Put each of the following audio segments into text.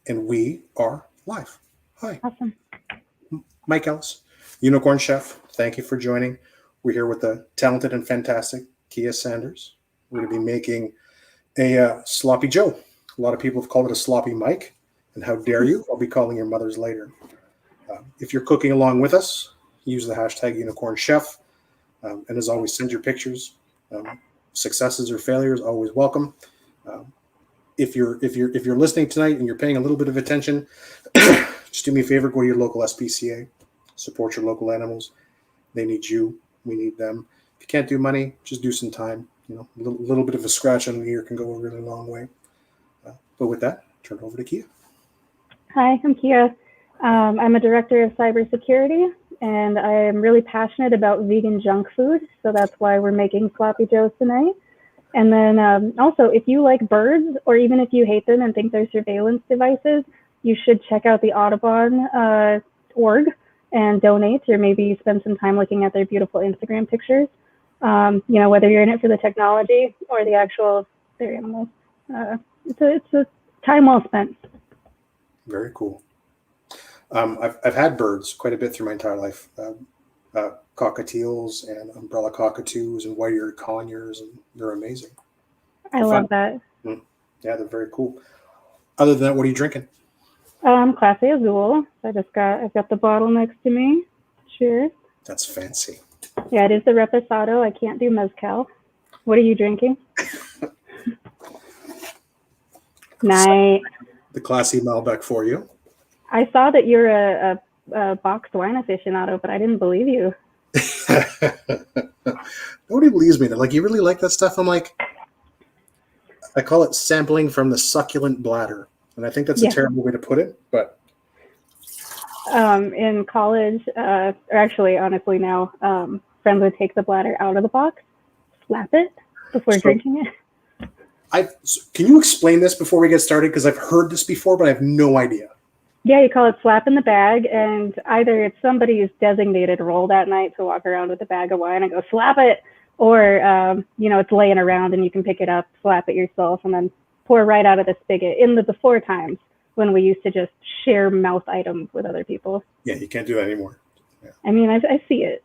and we are live. Hi. Awesome. Mike Ellis, Unicorn Chef. Thank you for joining. We're here with the talented and fantastic Kia Sanders. We're going to be making a sloppy Joe. A lot of people have called it a sloppy Mike, and how dare you? I'll be calling your mothers later. If you're cooking along with us, use the hashtag Unicorn Chef, and as always, send your pictures. Successes or failures, always welcome. If you're listening tonight and you're paying a little bit of attention, just do me a favor, go to your local SPCA, support your local animals. They need you, we need them. If you can't do money, just do some time. You know, a little bit of a scratch on the ear can go a really long way. But with that, turn it over to Kia. Hi, I'm Kia. I'm a director of cybersecurity, and I am really passionate about vegan junk food, so that's why we're making sloppy joes tonight. And then also, if you like birds, or even if you hate them and think they're surveillance devices, you should check out the Audubon org and donate, or maybe spend some time looking at their beautiful Instagram pictures. You know, whether you're in it for the technology or the actual their animals, it's a time well spent. Very cool. I've had birds quite a bit through my entire life. Cockatiels and umbrella cockatoos and white-eared conures, and they're amazing. I love that. Yeah, they're very cool. Other than that, what are you drinking? Clase Azul. I've got the bottle next to me. Cheers. That's fancy. Yeah, it is the Reposado. I can't do mezcal. What are you drinking? Night. The classy Malbec for you. I saw that you're a boxed wine aficionado, but I didn't believe you. Nobody believes me. They're like, you really like that stuff? I'm like, I call it sampling from the succulent bladder. And I think that's a terrible way to put it, but. In college, or actually, honestly now, friends would take the bladder out of the box, slap it before drinking it. Can you explain this before we get started? Because I've heard this before, but I have no idea. Yeah, you call it slap in the bag, and either it's somebody's designated role that night to walk around with a bag of wine and go slap it, or you know, it's laying around and you can pick it up, slap it yourself, and then pour right out of the spigot. In the before times when we used to just share mouth items with other people. Yeah, you can't do that anymore. Yeah. I mean, I see it.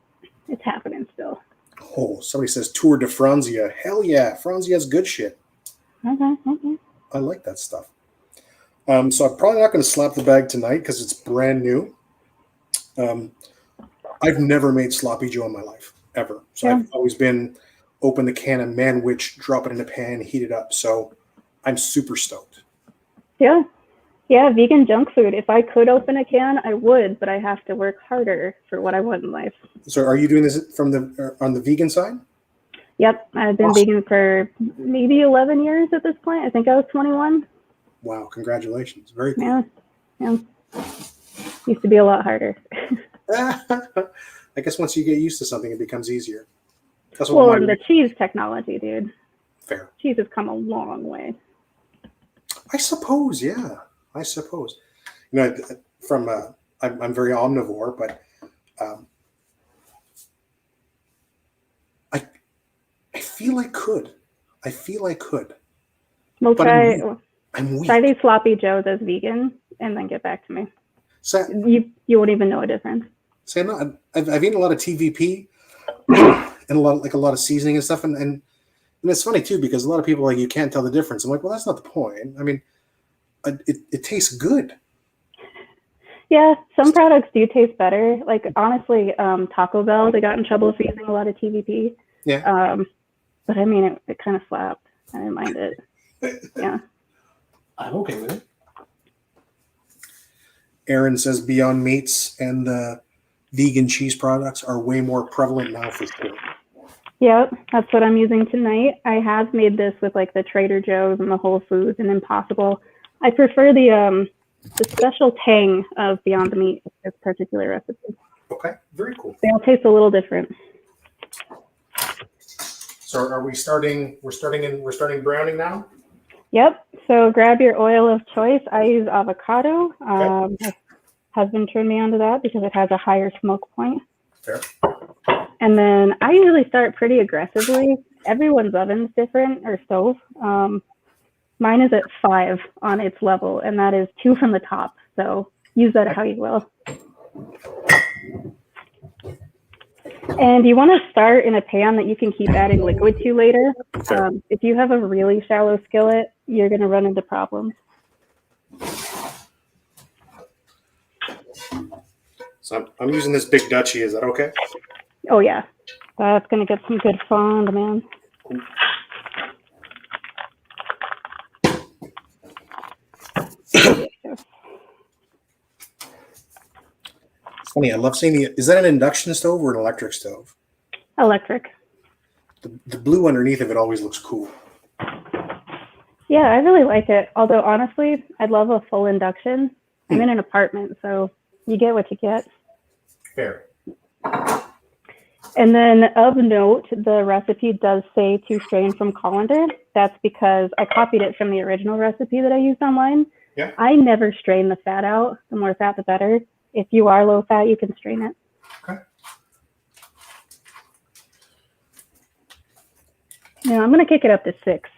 It's happening still. Oh, somebody says Tour de Franzia. Hell yeah, Franzia's good shit. Okay. I like that stuff. So I'm probably not going to slap the bag tonight because it's brand new. I've never made sloppy Joe in my life, ever. So I've always been open the can of man-wich, drop it in a pan, heat it up. So I'm super stoked. Yeah, vegan junk food. If I could open a can, I would, but I have to work harder for what I want in life. So are you doing this from on the vegan side? Yep, I've been vegan for maybe 11 years at this point. I think I was 21. Wow, congratulations. Very cool. Yeah. Used to be a lot harder. I guess once you get used to something, it becomes easier. That's what and the cheese technology, dude. Fair. Cheese has come a long way. I suppose, yeah. You know, I'm very omnivore, but I feel I could. We'll but try. I'm weak. Try these sloppy joes as vegan, and then get back to me. So you won't even know a difference. So I've eaten a lot of TVP and a lot of seasoning and stuff, and it's funny too because a lot of people are like, you can't tell the difference. I'm like, well, that's not the point. I mean, it tastes good. Yeah, some products do taste better. Like honestly, Taco Bell, they got in trouble for using a lot of TVP. Yeah. But I mean, it kind of slapped. I didn't mind it. Yeah. I'm okay with it. Aaron says Beyond Meats and the vegan cheese products are way more prevalent now for sure. Yep, that's what I'm using tonight. I have made this with like the Trader Joe's and the Whole Foods and Impossible. I prefer the special tang of Beyond Meat, this particular recipe. Okay, very cool. They all taste a little different. So are we starting? We're starting browning now. Yep. So grab your oil of choice. I use avocado. Okay. My husband turned me onto that because it has a higher smoke point. Fair. And then I usually start pretty aggressively. Everyone's oven's different or stove. Mine is at 5 on its level, and that is 2 from the top. So use that how you will. And you want to start in a pan that you can keep adding liquid to later. If you have a really shallow skillet, you're going to run into problems. So I'm using this big Dutchie. Is that okay? Oh, yeah. That's going to get some good fond, man. It's funny. I love seeing is that an induction stove or an electric stove? Electric. The blue underneath of it always looks cool. Yeah, I really like it. Although, honestly, I'd love a full induction. I'm in an apartment, so you get what you get. Fair. And then of note, the recipe does say to strain from colander. That's because I copied it from the original recipe that I used online. Yeah. I never strain the fat out. The more fat, the better. If you are low fat, you can strain it. Okay. Now I'm going to kick it up to 6,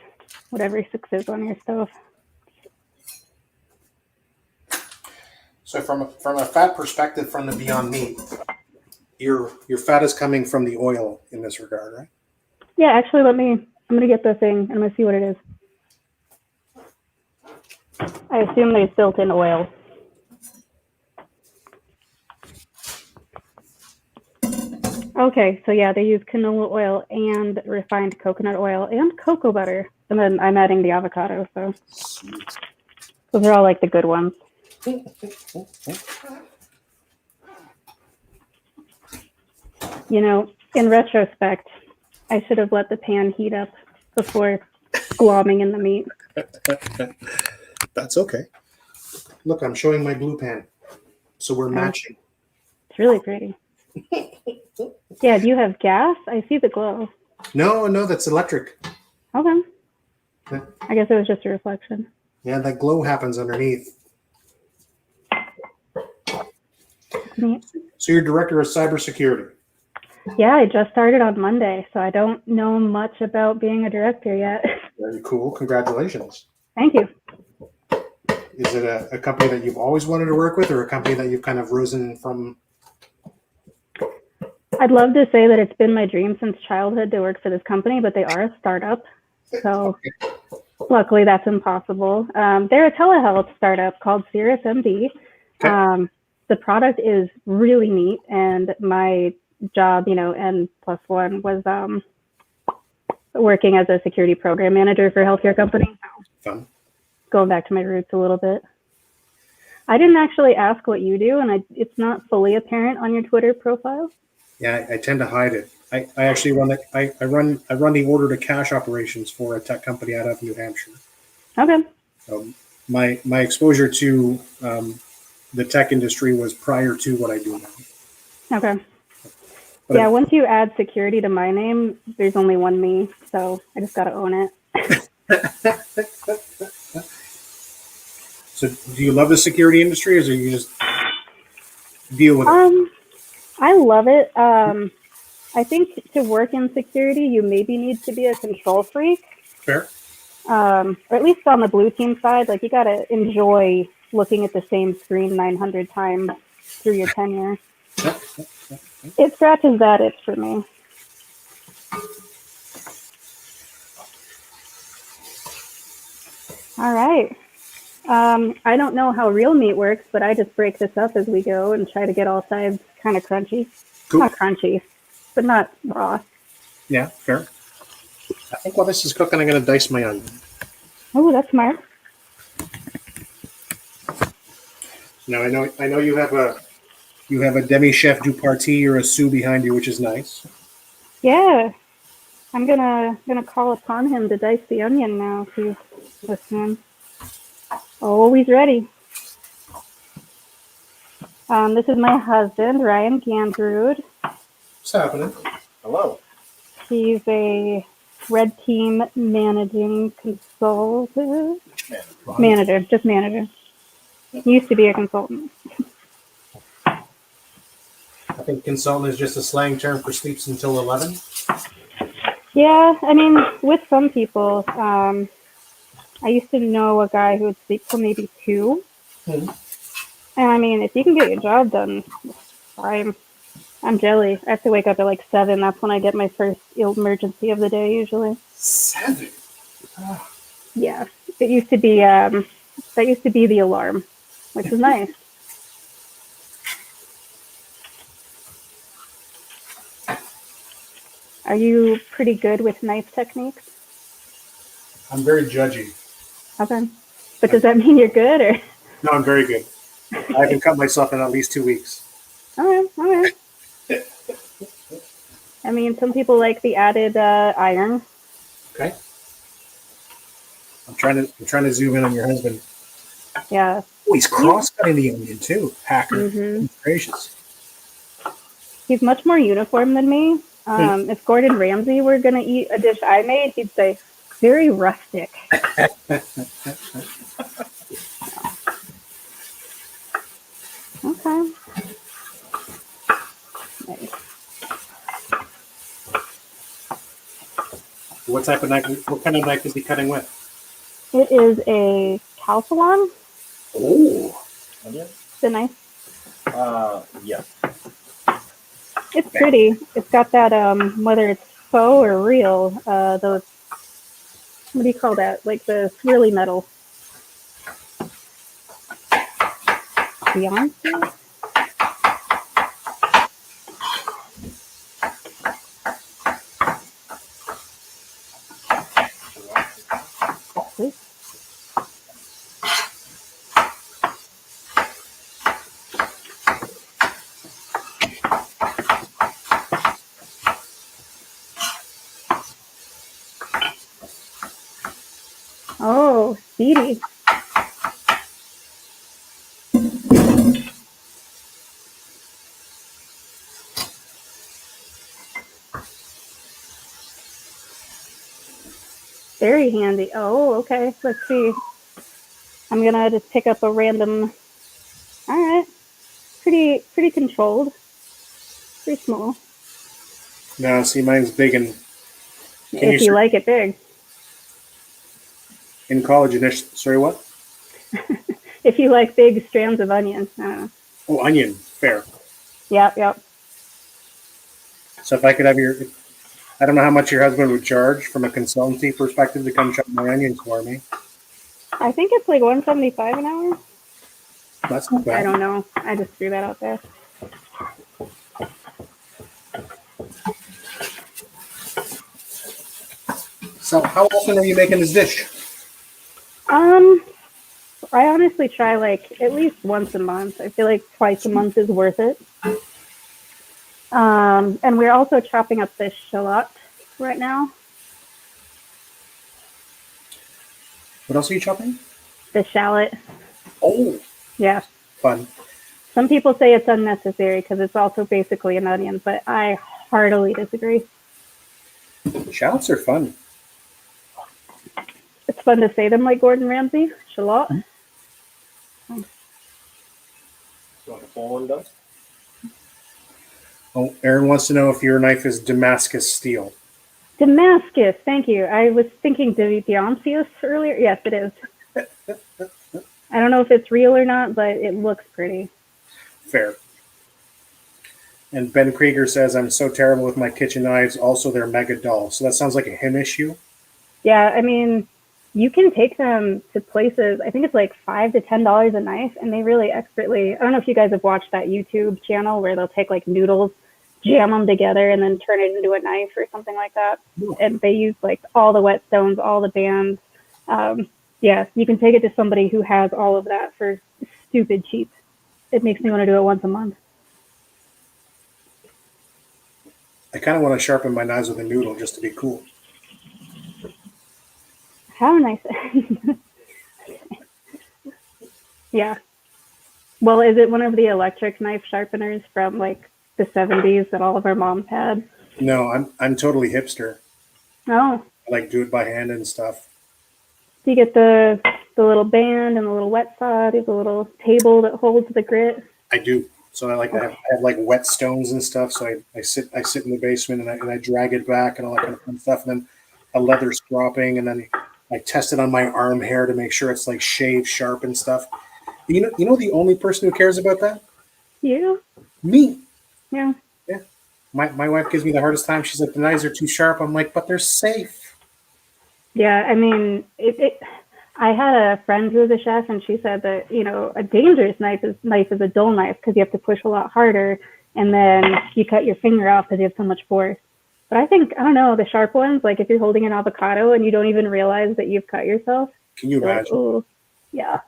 whatever 6 is on your stove. So from a fat perspective, from the Beyond Meat, your fat is coming from the oil in this regard, right? Yeah, actually, I'm going to get the thing, and I'm going to see what it is. I assume they built in oil. Okay, so yeah, they use canola oil and refined coconut oil and cocoa butter. And then I'm adding the avocado, so Sweet. those are all like the good ones. You know, in retrospect, I should have let the pan heat up before glomming in the meat. That's okay. Look, I'm showing my blue pan. So we're matching. It's really pretty. Yeah, do you have gas? I see the glow. No, that's electric. Okay. Yeah. I guess it was just a reflection. Yeah, that glow happens underneath. Neat. So you're director of cybersecurity. Yeah, I just started on Monday, so I don't know much about being a director yet. Very cool. Congratulations. Thank you. Is it a company that you've always wanted to work with, or a company that you've kind of risen from? I'd love to say that it's been my dream since childhood to work for this company, but they are a startup. So luckily that's impossible. They're a telehealth startup called Cirrus MD. Okay. The product is really neat, and my job, N+1 was working as a security program manager for a healthcare company. Fun. Going back to my roots a little bit. I didn't actually ask what you do, and it's not fully apparent on your Twitter profile. Yeah, I tend to hide it. I actually run the order to cash operations for a tech company out of New Hampshire. Okay. My exposure to the tech industry was prior to what I do now. Okay. But yeah, once you add security to my name, there's only one me, so I just got to own it. So do you love the security industry, or do you just deal with it? I love it. I think to work in security, you maybe need to be a control freak. Fair. Or at least on the blue team side, like you got to enjoy looking at the same screen 900 times through your tenure. It scratches that itch for me. All right. I don't know how real meat works, but I just break this up as we go and try to get all sides kind of crunchy. Cool. Not crunchy, but not raw. Yeah, fair. I think while this is cooking, I'm going to dice my onion. Oh, that's smart. Now I know you have a demi chef du partie or a sous behind you, which is nice. Yeah, I'm gonna call upon him to dice the onion now. If he's listening. Always ready. This is my husband, Ryan Gandrud. What's happening? Hello. He's a red team managing consultant. Manager. He used to be a consultant. I think consultant is just a slang term for sleeps until 11. Yeah, I mean, with some people, I used to know a guy who would sleep till maybe 2. Mhm. And I mean, if you can get your job done, I'm jelly. I have to wake up at like 7. That's when I get my first emergency of the day usually. 7. Oh. Yeah. It used to be that used to be the alarm, which was nice. Are you pretty good with knife techniques? I'm very judgy. Okay. But does that mean you're good or? No, I'm very good. I haven't cut myself in at least 2 weeks. Okay. I mean, some people like the added iron. Okay. I'm trying to zoom in on your husband. Yeah. Oh, he's cross-cutting the onion too. Hacker. Mm-hmm. Gracious. He's much more uniform than me. If Gordon Ramsay were going to eat a dish I made, he'd say, very rustic. Okay. Nice. What type of knife? What kind of knife is he cutting with? It is a calzone. Oh. Is it nice? Yeah. It's pretty. It's got that, whether it's faux or real, those, what do you call that? Like the swirly metal. Beyonce? Please. Oh, speedy. Very handy. Oh, okay. Let's see. I'm gonna just pick up a random. All right. Pretty controlled. Pretty small. No, see, mine's big and. If you like it big. In college, sorry, what? If you like big strands of onion. I don't know. Oh, onion. Fair. Yep. So if I could have I don't know how much your husband would charge from a consultancy perspective to come chop my onions for me. I think it's like $175 an hour. That's not bad. I don't know. I just threw that out there. So how often are you making this dish? I honestly try like at least once a month. I feel like twice a month is worth it. And we're also chopping up the shallot right now. What else are you chopping? The shallot. Oh, Yeah. fun. Some people say it's unnecessary because it's also basically an onion, but I heartily disagree. Shallots are fun. It's fun to say them like Gordon Ramsay. Shallot. You want the full one done? Oh, Aaron wants to know if your knife is Damascus steel. Damascus. Thank you. I was thinking Dionysius earlier. Yes, it is. I don't know if it's real or not, but it looks pretty. Fair. And Ben Krieger says, I'm so terrible with my kitchen knives. Also, they're mega dull. So that sounds like a him issue. Yeah, I mean, you can take them to places. I think it's like $5 to $10 a knife, and they really expertly. I don't know if you guys have watched that YouTube channel where they'll take like noodles, jam them together, and then turn it into a knife or something like that. And they use like all the whetstones, all the bands. Yeah, you can take it to somebody who has all of that for stupid cheap. It makes me want to do it once a month. I kind of want to sharpen my knives with a noodle just to be cool. How nice. Yeah. Well, is it one of the electric knife sharpeners from like the 70s that all of our moms had? No, I'm totally hipster. Oh. I like do it by hand and stuff. Do you get the little band and the little wet saw, the little table that holds the grit? I do. So I have like whetstones and stuff. So I sit in the basement and I drag it back and all that kind of fun stuff. And then a leather stropping and then I test it on my arm hair to make sure it's like shaved sharp and stuff. You know the only person who cares about that? You? Me. Yeah. Yeah. My wife gives me the hardest time. She's like, the knives are too sharp. I'm like, but they're safe. Yeah, I mean, I had a friend who was a chef, and she said that, you know, a dangerous knife is a dull knife because you have to push a lot harder, and then you cut your finger off because you have so much force. But I think, I don't know, the sharp ones, like if you're holding an avocado and you don't even realize that you've cut yourself. Can you imagine? Like, oh, yeah.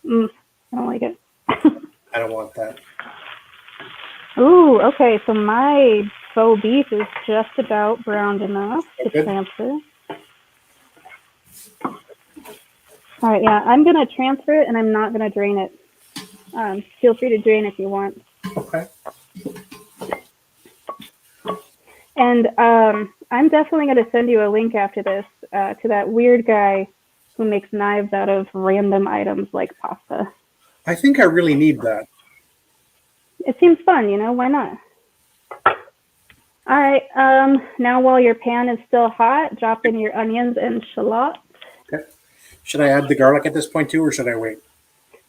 I don't like it. I don't want that. Ooh, okay, so my faux beef is just about browned enough to Good. transfer. All right, yeah, I'm going to transfer it, and I'm not going to drain it. Feel free to drain if you want. Okay. And I'm definitely going to send you a link after this to that weird guy who makes knives out of random items like pasta. I think I really need that. It seems fun, you know, why not? All right, now while your pan is still hot, drop in your onions and shallot. Okay. Should I add the garlic at this point too, or should I wait?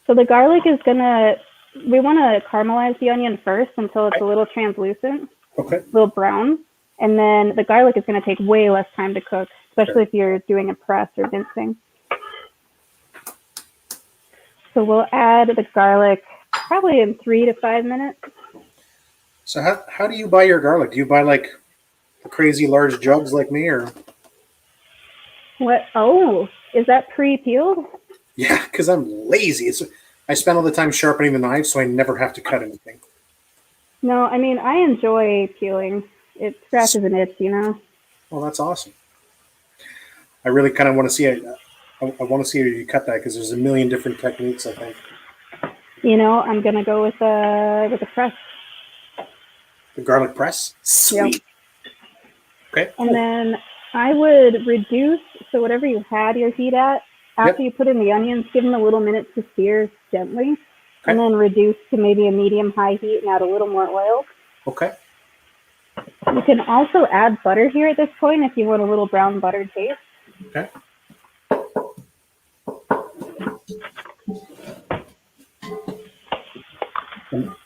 So the garlic is we want to caramelize the onion first until it's a little translucent, Okay. a little brown. And then the garlic is going to take way less time to cook, especially if you're doing a press or mincing. So we'll add the garlic probably in 3 to 5 minutes. So how do you buy your garlic? Do you buy like the crazy large jugs like me, or? What? Oh, is that pre-peeled? Yeah, because I'm lazy. I spend all the time sharpening the knife, so I never have to cut anything. No, I mean, I enjoy peeling. It scratches an itch, you know? Well, that's awesome. I really kind of want to see it. I want to see how you cut that because there's a million different techniques, I think. You know, I'm going to go with a press. The garlic press? Sweet. Yep. Okay. And then I would reduce, so whatever you had your heat at, after you put in the onions, give them a little minute to sear gently, and then reduce to maybe a medium-high heat and add a little more oil. Okay. You can also add butter here at this point if you want a little brown butter taste. Okay.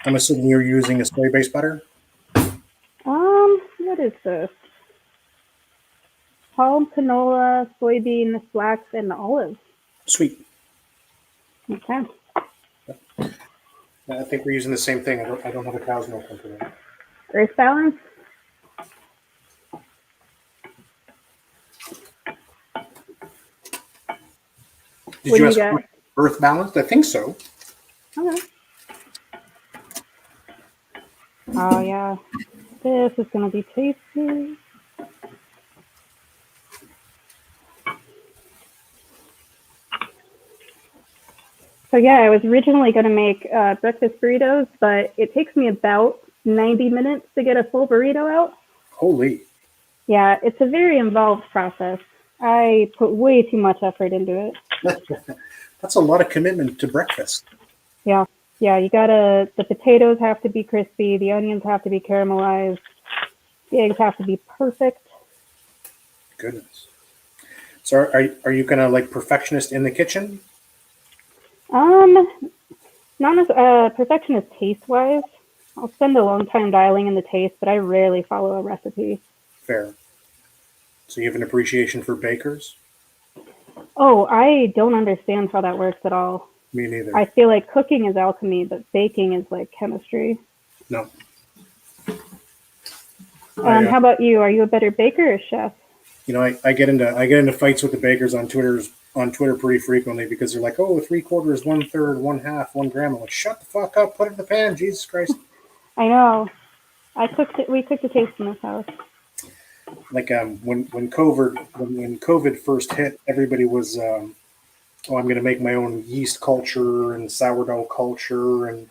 I'm assuming you're using a soy-based butter? What is this? Palm, canola, soybean, flax, and olive. Sweet. Okay. I think we're using the same thing. I don't have a cow's milk company. Earth balance? Did you ask earth balanced? I think so. Okay. Oh, yeah. This is going to be tasty. So, yeah, I was originally going to make breakfast burritos, but it takes me about 90 minutes to get a full burrito out. Holy. Yeah, it's a very involved process. I put way too much effort into it. That's a lot of commitment to breakfast. Yeah. Yeah, the potatoes have to be crispy, the onions have to be caramelized, the eggs have to be perfect. Goodness. So are you kind of like perfectionist in the kitchen? Not as perfectionist taste-wise. I'll spend a long time dialing in the taste, but I rarely follow a recipe. Fair. So you have an appreciation for bakers? Oh, I don't understand how that works at all. Me neither. I feel like cooking is alchemy, but baking is like chemistry. No. How about you? Are you a better baker or chef? You know, I get into fights with the bakers on Twitter pretty frequently because they're like, oh, 3/4, 1/3, 1/2, 1 gram. I'm like, shut the fuck up, put it in the pan, Jesus Christ. I know. We cooked a taste in this house. Like when COVID first hit, everybody was I'm going to make my own yeast culture and sourdough culture, and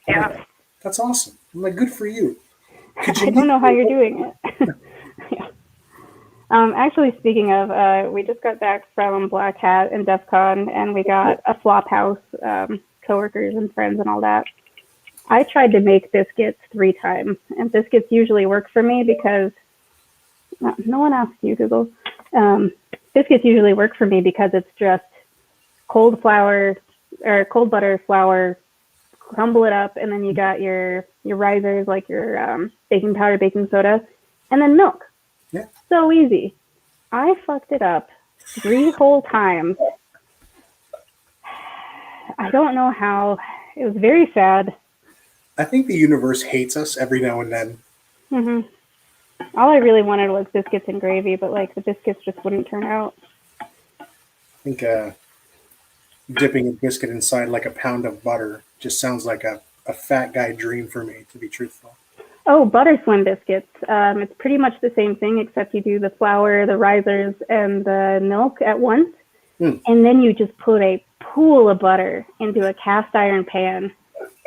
yeah, that's awesome. I'm like, good for you. I don't know how you're doing it. Yeah. Actually, speaking of, we just got back from Black Hat and DEF CON, and we got a flop house, coworkers and friends and all that. I tried to make biscuits 3 times, and biscuits usually work for me because no one asked you, Google. biscuits usually work for me because it's just cold flour or cold butter, flour, crumble it up, and then you got your risers, like your baking powder, baking soda, and then milk. Yeah. So easy. I fucked it up 3 whole times. I don't know how. It was very sad. I think the universe hates us every now and then. Hmm. All I really wanted was biscuits and gravy, but like the biscuits just wouldn't turn out. I think dipping a biscuit inside like a pound of butter just sounds like a fat guy dream for me, to be truthful. Oh, butter slim biscuits. It's pretty much the same thing, except you do the flour, the risers, and the milk at once. And then you just put a pool of butter into a cast iron pan.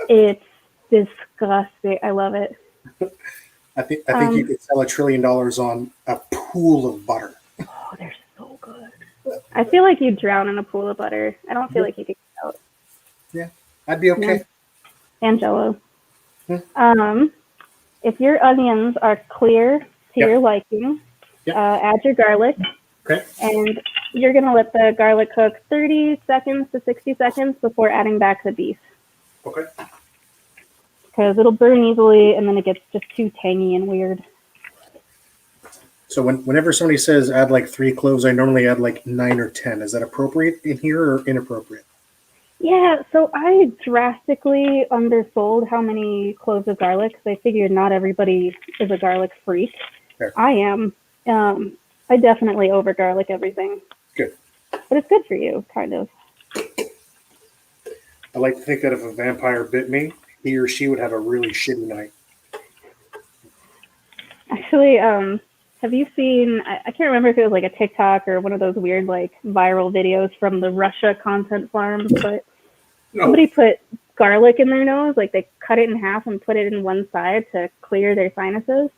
It's disgusting. I love it. I think you could sell $1 trillion on a pool of butter. Oh, they're so good. I feel like you'd drown in a pool of butter. I don't feel like you could get out. Yeah, I'd be okay. And Jello. If your onions are clear to your liking, add your garlic. Okay. And you're going to let the garlic cook 30 seconds to 60 seconds before adding back the beef. Okay. Because it'll burn easily and then it gets just too tangy and weird. So whenever somebody says add like 3 cloves, I normally add like 9 or 10. Is that appropriate in here or inappropriate? Yeah, so I drastically undersold how many cloves of garlic because I figured not everybody is a garlic freak. Fair. I am. I definitely over garlic everything. Good. But it's good for you, kind of. I like to think that if a vampire bit me, he or she would have a really shitty night. Actually, have you seen, I can't remember if it was like a TikTok or one of those weird like viral videos from the Russia content farms, but somebody put garlic in their nose, like they cut it in half and put it in one side to clear their sinuses.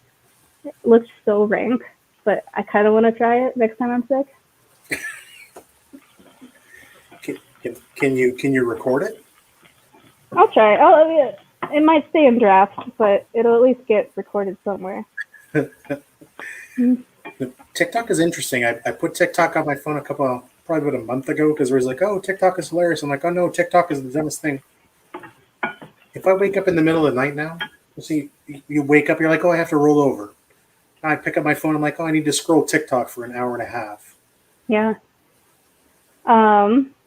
It looks so rank, but I kind of want to try it next time I'm sick. Can you record it? I'll try it. It might stay in draft, but it'll at least get recorded somewhere. TikTok is interesting. I put TikTok on my phone probably about a month ago because it was like, oh, TikTok is hilarious. I'm like, oh no, TikTok is the dumbest thing. If I wake up in the middle of the night now, see, you wake up, you're like, oh, I have to roll over. I pick up my phone, I'm like, oh, I need to scroll TikTok for an hour and a half. Yeah.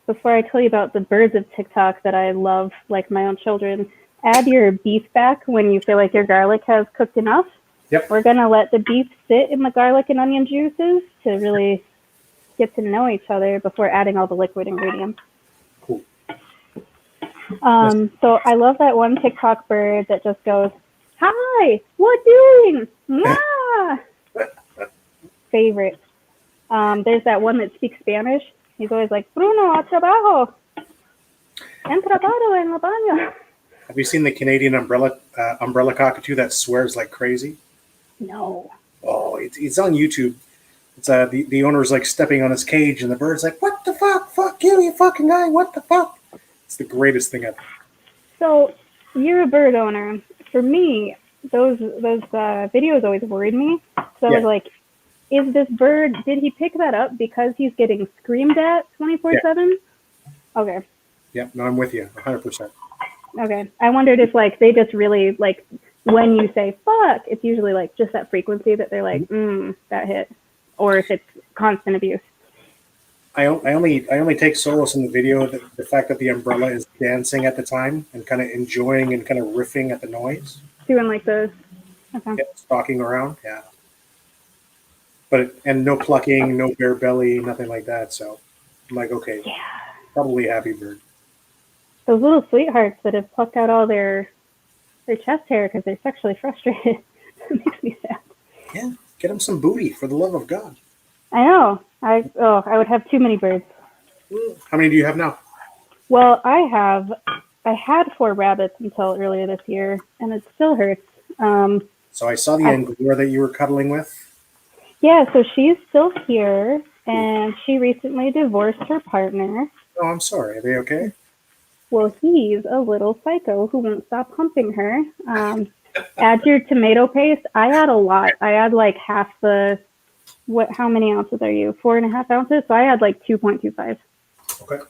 Before I tell you about the birds of TikTok that I love like my own children, add your beef back when you feel like your garlic has cooked enough. Yep. We're going to let the beef sit in the garlic and onion juices to really get to know each other before adding all the liquid ingredients. Cool. So I love that one TikTok bird that just goes, "Hi, what doing?" Mwah! Favorite. There's that one that speaks Spanish. He's always like, "Bruno, a trabajo. En trabajo en la baño." Have you seen the Canadian umbrella cockatoo that swears like crazy? No. Oh, it's on YouTube. It's the owner's like stepping on his cage, and the bird's like, "What the fuck? Fuck you, you fucking guy! What the fuck?" It's the greatest thing ever. So you're a bird owner. For me, those videos always worried me. So I was like, is this bird? Did he pick that up because he's getting screamed at 24/7? Okay. Yeah. No, I'm with you, 100%. Okay. I wondered if like they just really like when you say fuck, it's usually like just that frequency that they're like, that hit, or if it's constant abuse. I only take solace in the video the fact that the umbrella is dancing at the time and kind of enjoying and kind of riffing at the noise. Doing like those. Okay. Yeah, stalking around. Yeah. And no plucking, no bare belly, nothing like that. So I'm like, okay, probably a happy bird. Those little sweethearts that have plucked out all their chest hair because they're sexually frustrated. It makes me sad. Yeah, get them some booty for the love of God. I know. I would have too many birds. How many do you have now? Well, I had 4 rabbits until earlier this year, and it still hurts. So I saw the Angora that you were cuddling with. Yeah, so she's still here, and she recently divorced her partner. Oh, I'm sorry. Are they okay? Well, he's a little psycho who won't stop humping her. Add your tomato paste. I add a lot. I add like half the How many ounces are you? 4.5 ounces. So I had like 2.25. Okay.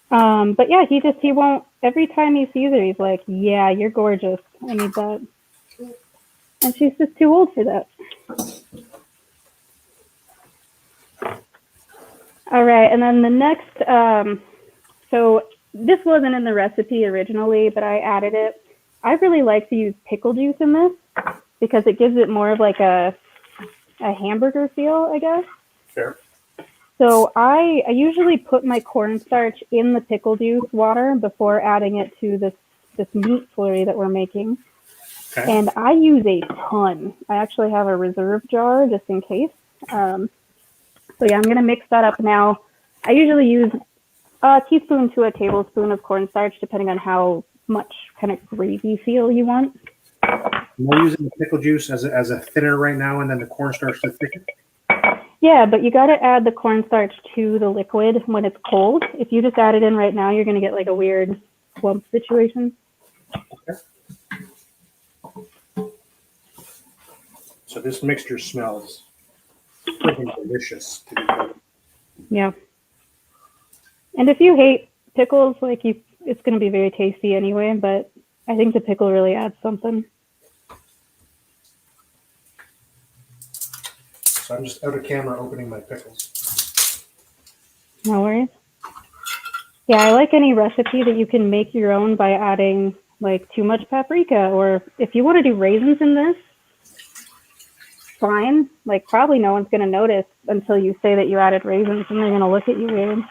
But yeah, he won't, every time he sees her, he's like, yeah, you're gorgeous. I need that. And she's just too old for that. All right. And then the next, so this wasn't in the recipe originally, but I added it. I really like to use pickle juice in this because it gives it more of like a hamburger feel, I guess. Fair. So I usually put my cornstarch in the pickle juice water before adding it to this meat flurry that we're making. Okay. And I use a ton. I actually have a reserve jar just in case. So yeah, I'm going to mix that up now. I usually use a teaspoon to a tablespoon of cornstarch, depending on how much kind of gravy feel you want. We're using the pickle juice as a thinner right now, and then the cornstarch to thicken. Yeah, but you got to add the cornstarch to the liquid when it's cold. If you just add it in right now, you're going to get like a weird clump situation. Okay. So this mixture smells freaking delicious. To be fair. Yeah. And if you hate pickles, it's going to be very tasty anyway, but I think the pickle really adds something. So I'm just out of camera opening my pickles. No worries. Yeah, I like any recipe that you can make your own by adding like too much paprika, or if you want to do raisins in this, fine. Like probably no one's going to notice until you say that you added raisins and they're going to look at you weird.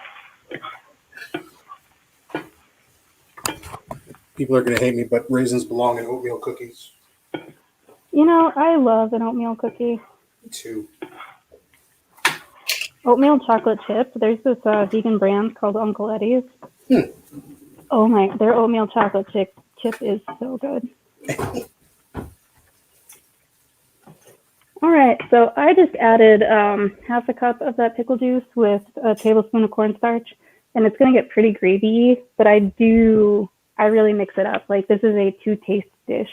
People are going to hate me, but raisins belong in oatmeal cookies. You know, I love an oatmeal cookie. Me too. Oatmeal chocolate chip. There's this vegan brand called Uncle Eddie's. Oh my, their oatmeal chocolate chip is so good. All right, so I just added half a cup of that pickle juice with a tablespoon of cornstarch, and it's going to get pretty gravy, but I really mix it up. Like this is a two-taste dish.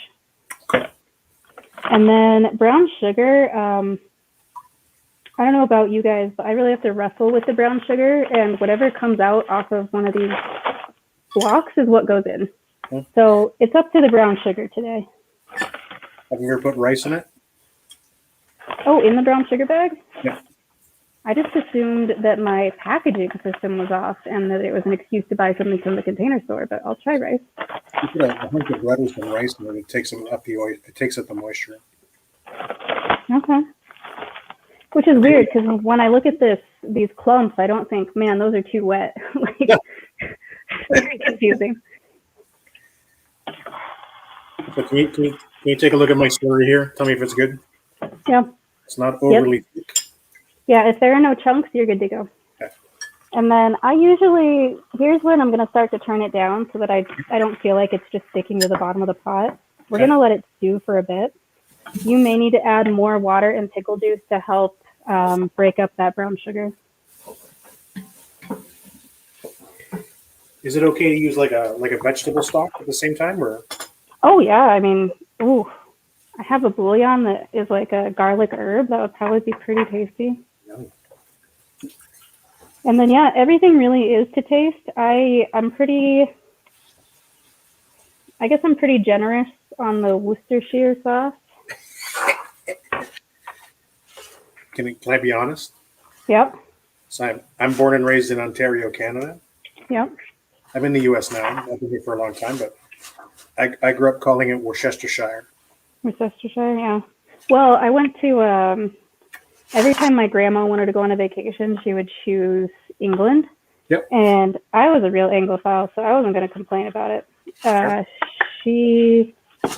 And then brown sugar, I don't know about you guys, but I really have to wrestle with the brown sugar, and whatever comes out off of one of these blocks is what goes in. So it's up to the brown sugar today. Have you ever put rice in it? Oh, in the brown sugar bag? Yeah. I just assumed that my packaging system was off and that it was an excuse to buy something from the container store, but I'll try rice. You put a hunk of lettuce and rice in it. It takes up the moisture. Okay. Which is weird because when I look at these clumps, I don't think, man, those are too wet. Very confusing. So can you take a look at my slurry here? Tell me if it's good. Yeah. It's not overly thick. Yeah, if there are no chunks, you're good to go. Okay. And then here's when I'm going to start to turn it down so that I don't feel like it's just sticking to the bottom of the pot. We're going to let it stew for a bit. You may need to add more water and pickle juice to help break up that brown sugar. Is it okay to use like a vegetable stock at the same time, or? Oh yeah, I mean, I have a bouillon that is like a garlic herb. That would probably be pretty tasty. Yummy. And then yeah, everything really is to taste. I'm pretty generous on the Worcestershire sauce. Can I be honest? Yep. So I'm born and raised in Ontario, Canada. Yep. I'm in the U.S. now. I've been here for a long time, but I grew up calling it Worcestershire. Worcestershire, yeah. Well, I went to every time my grandma wanted to go on a vacation, she would choose England. Yep. And I was a real Anglophile, so I wasn't going to complain about it.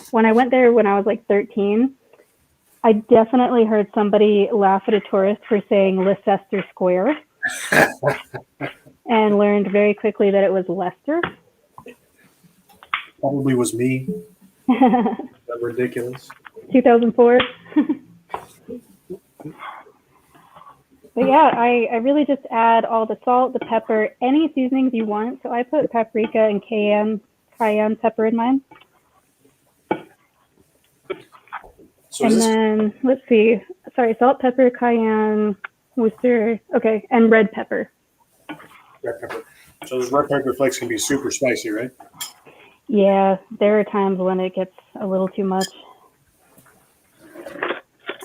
When I went there when I was like 13, I definitely heard somebody laugh at a tourist for saying Leicester Square and learned very quickly that it was Leicester. Probably was me. That's ridiculous. 2004. But yeah, I really just add all the salt, the pepper, any seasonings you want. So I put paprika and cayenne pepper in mine. So and then let's see. sorry, salt, pepper, cayenne, Worcester, okay, and red pepper. Red pepper. So those red pepper flakes can be super spicy, right? Yeah, there are times when it gets a little too much.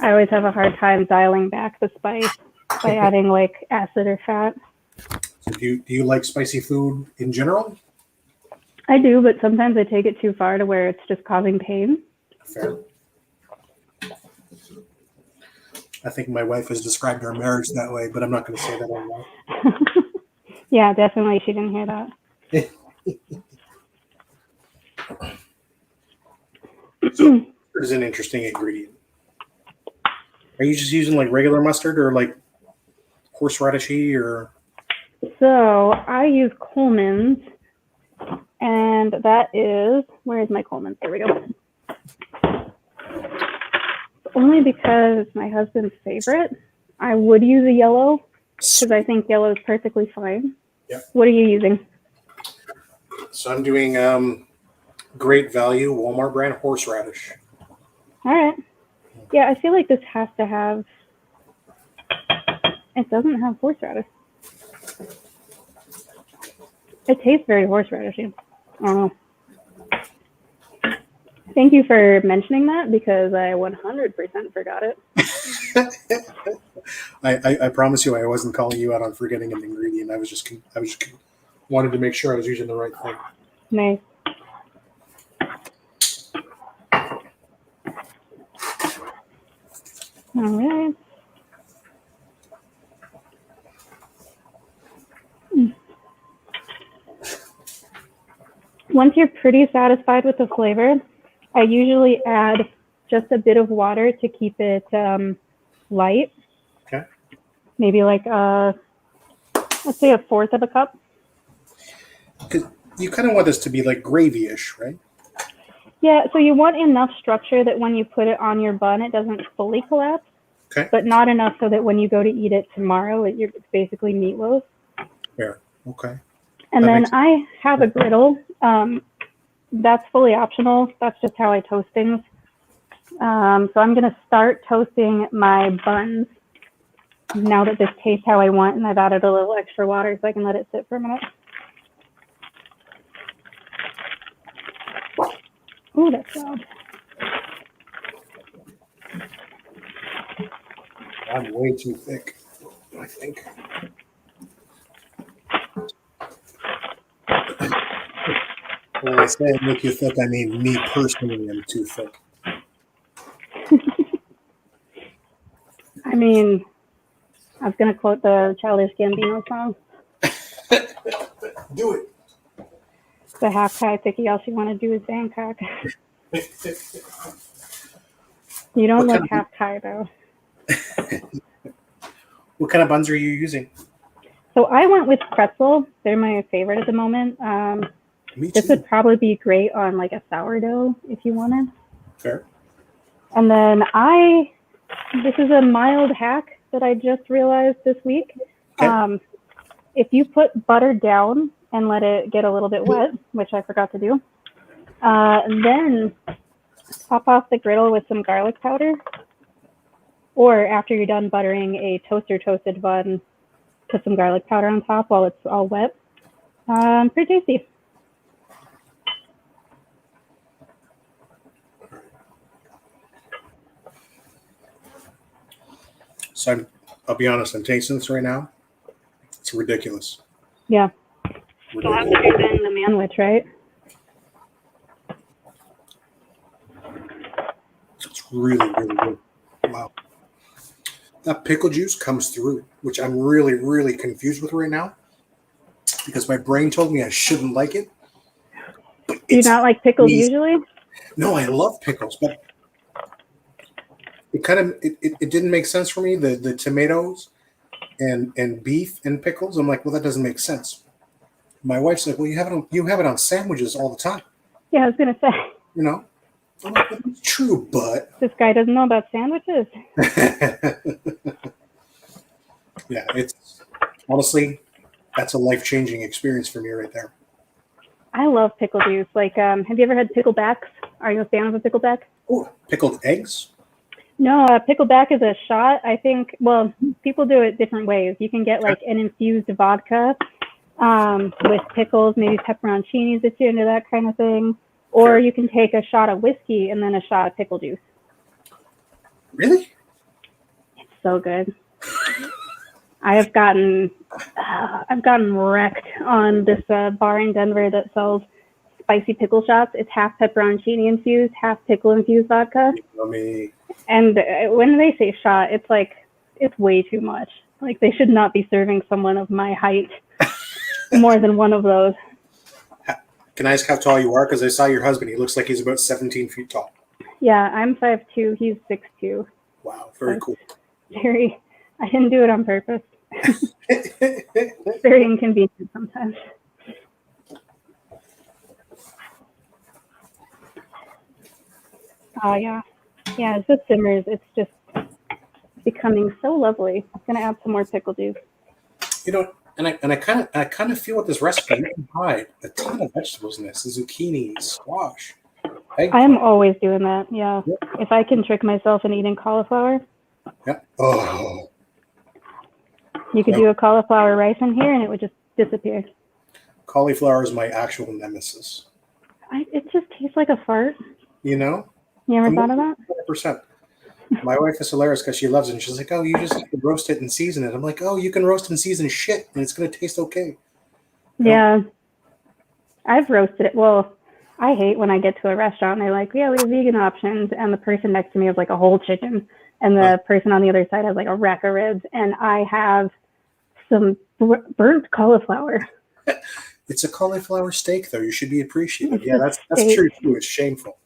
I always have a hard time dialing back the spice by adding like acid or fat. So do you like spicy food in general? I do, but sometimes I take it too far to where it's just causing pain. Fair. I think my wife has described our marriage that way, but I'm not going to say that on that. Yeah, definitely. She didn't hear that. So there's an interesting ingredient. Are you just using like regular mustard or like horseradishy or? So I use Coleman's, and that is, where is my Coleman's? There we go. Only because it's my husband's favorite. I would use a yellow because I think yellow is perfectly fine. Yeah. What are you using? So I'm doing Great Value Walmart brand horseradish. All right. Yeah, I feel like this has to have, it doesn't have horseradish. It tastes very horseradishy. I don't know. Thank you for mentioning that because I 100% forgot it. I promise you, I wasn't calling you out on forgetting an ingredient. I was just wanted to make sure I was using the right thing. Nice. All right. Once you're pretty satisfied with the flavor, I usually add just a bit of water to keep it light. Okay. Maybe like, let's say 1/4 of a cup. Because you kind of want this to be like gravy-ish, right? Yeah, so you want enough structure that when you put it on your bun, it doesn't fully collapse. Okay. But not enough so that when you go to eat it tomorrow, it's basically meatloaf. Fair. Okay. And That then makes sense. I have a griddle. That's fully optional. That's just how I toast things. So I'm going to start toasting my buns now that this tastes how I want, and I've added a little extra water so I can let it sit for a minute. Ooh, that's loud. I'm way too thick, I think. When I say make you thick, I mean me personally am too thick. I mean, I was going to quote the Childish Gambino song. Do it. The half Thai thicky, all she want to do is Bangkok. You don't What look kind half Thai, though. What kind of buns are you using? So I went with Pretzel. They're my favorite at the moment. Me This too. would probably be great on like a sourdough if you wanted. Fair. And then this is a mild hack that I just realized this week. Okay. If you put butter down and let it get a little bit wet, which I forgot to do, then top off the griddle with some garlic powder. Or after you're done buttering a toasted bun, put some garlic powder on top while it's all wet. Pretty tasty. So I'll be honest, I'm tasting this right now. It's ridiculous. Yeah. You'll have to do then the manwich, right? It's really, really good. Wow. That pickle juice comes through, which I'm really, really confused with right now because my brain told me I shouldn't like it. But Do you not like pickles usually? No, I love pickles, but it didn't make sense for me. The tomatoes and beef and pickles. I'm like, well, that doesn't make sense. My wife's like, well, you have it on sandwiches all the time. Yeah, I was gonna say. You know, I'm like, that's true, but This guy doesn't know about sandwiches. yeah, it's honestly that's a life-changing experience for me right there. I love pickle juice. Like, have you ever had picklebacks? Are you a fan of a pickleback? Oh, pickled eggs. No, pickleback is a shot. I think, well, people do it different ways. You can get like an infused vodka with pickles, maybe pepperoncinis if you're into that kind of thing. Or Sure. you can take a shot of whiskey and then a shot of pickle juice. Really? It's so good. I've gotten wrecked on this bar in Denver that sells spicy pickle shots. It's half pepperoncini infused, half pickle infused vodka. Let me. And when they say shot, it's like, it's way too much. Like, they should not be serving someone of my height more than one of those. Can I ask how tall you are? Because I saw your husband. He looks like he's about 17 feet tall. Yeah, I'm 5'2". He's 6'2". Wow, very cool. I didn't do it on purpose. Very inconvenient sometimes. Oh, yeah. Yeah, as it simmers, it's just becoming so lovely. I'm going to add some more pickle juice. You know, and I kind of feel with this recipe, you can hide a ton of vegetables in this: zucchini, squash. I'm always doing that. Yeah. Yep. If I can trick myself in eating cauliflower. Yeah. Oh. You could do a cauliflower rice in here, and it would just disappear. Cauliflower is my actual nemesis. It just tastes like a fart. You know? You ever thought of that? 100%. My wife is hilarious because she loves it. And she's like, "Oh, you just have to roast it and season it." I'm like, "Oh, you can roast and season shit, and it's going to taste okay." Yeah. I've roasted it. Well, I hate when I get to a restaurant and they're like, "Yeah, we have vegan options," and the person next to me has like a whole chicken, and the person on the other side has like a rack of ribs, and I have some burnt cauliflower. It's a cauliflower steak, though. You should be appreciative. Yeah, that's true too. It's shameful.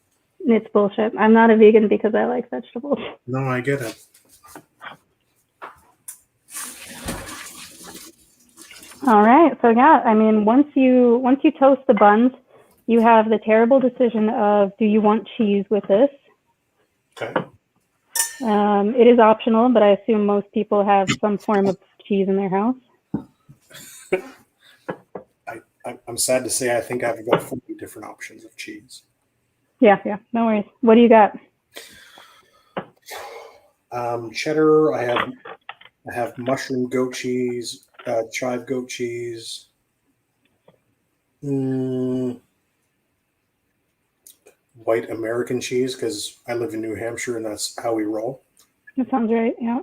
It's bullshit. I'm not a vegan because I like vegetables. No, I get it. All right. So yeah, I mean, once you toast the buns, you have the terrible decision of, do you want cheese with this? Okay. It is optional, but I assume most people have some form of cheese in their house. I'm sad to say I think I've got 40 different options of cheese. Yeah, no worries. What do you got? Cheddar. I have mushroom goat cheese, chive goat cheese. White American cheese, because I live in New Hampshire and that's how we roll. That sounds right. Yeah.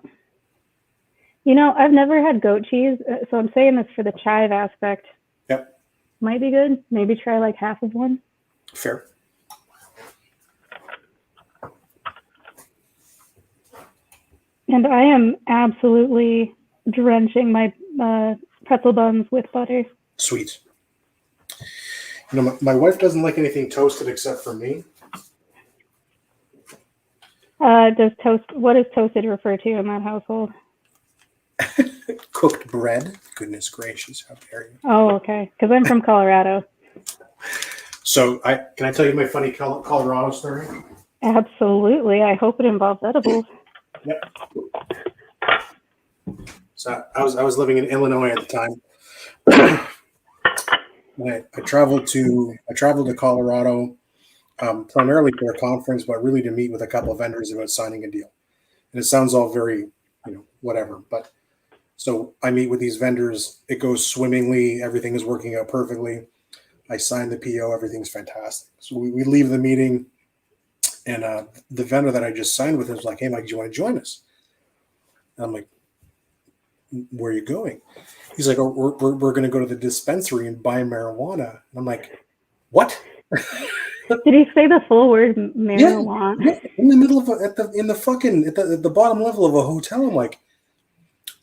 You know, I've never had goat cheese, so I'm saying this for the chive aspect. Yep. Might be good. Maybe try like half of one. Fair. And I am absolutely drenching my pretzel buns with butter. Sweet. You know, my wife doesn't like anything toasted except for me. What does toasted refer to in that household? Cooked bread. Goodness gracious, how dare you? Oh, okay. Because I'm from Colorado. So, can I tell you my funny Colorado story? Absolutely. I hope it involves edibles. Yep. So I was living in Illinois at the time. And I traveled to Colorado primarily for a conference, but really to meet with a couple of vendors about signing a deal. And it sounds all very, whatever. But so I meet with these vendors. It goes swimmingly. Everything is working out perfectly. I sign the PO. Everything's fantastic. So we leave the meeting, and the vendor that I just signed with is like, "Hey, Mike, do you want to join us?" And I'm like, "Where are you going?" He's like, "Oh, we're going to go to the dispensary and buy marijuana." And I'm like, "What?" Did he say the full word marijuana? Yeah, in the middle of at the bottom level of a hotel. I'm like,